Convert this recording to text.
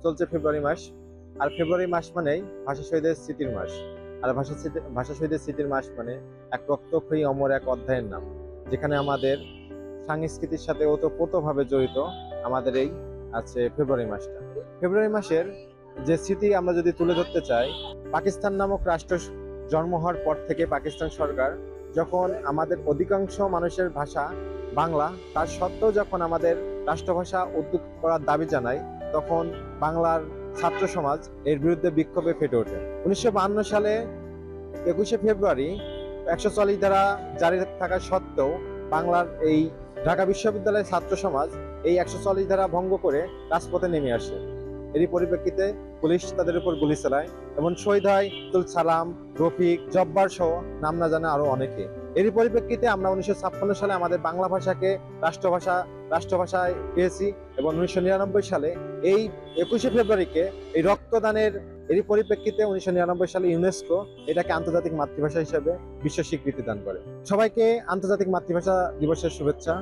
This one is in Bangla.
চলছে ফেব্রুয়ারি মাস। আর ফেব্রুয়ারি মাস মানেই ভাষা শহীদের স্মৃতির মাস। আর ভাষা শহীদের স্মৃতির মাস মানে এক রক্তক্ষয়ী অমর এক অধ্যায়ের নাম, যেখানে আমাদের সংস্কৃতির সাথে ওতপ্রোতভাবে জড়িত আমাদের এই আছে ফেব্রুয়ারি মাসটা। ফেব্রুয়ারি মাসের যে স্মৃতি আমরা যদি তুলে ধরতে চাই, পাকিস্তান নামক রাষ্ট্র জন্ম হওয়ার পর থেকে পাকিস্তান সরকার যখন আমাদের অধিকাংশ মানুষের ভাষা বাংলা, তার সত্ত্বেও যখন আমাদের রাষ্ট্রভাষা উর্দু করার দাবি জানায়, তখন বাংলার ছাত্র সমাজ এর বিরুদ্ধে বিক্ষোভে ফেটে ওঠে। 1952 সালে 21শে ফেব্রুয়ারি 144 ধারা জারি থাকা সত্ত্বেও বাংলার এই ঢাকা বিশ্ববিদ্যালয়ের ছাত্র সমাজ এই 144 ধারা ভঙ্গ করে রাজপথে নেমে আসে। এরই পরিপ্রেক্ষিতে পুলিশ তাদের উপর গুলি চালায় এবং শহীদ হয় আব্দুল সালাম, রফিক, জব্বার সহ নাম না জানা আরো অনেকে। এরই পরিপ্রেক্ষিতে আমরা 1956 সালে আমাদের বাংলা ভাষাকে রাষ্ট্রভাষায় পেয়েছি এবং 1999 সালে এই 21শে ফেব্রুয়ারিকে এই রক্তদানের এরই পরিপ্রেক্ষিতে 1999 সালে ইউনেস্কো এটাকে আন্তর্জাতিক মাতৃভাষা হিসেবে বিশ্ব স্বীকৃতি দান করে। সবাইকে আন্তর্জাতিক মাতৃভাষা দিবসের শুভেচ্ছা।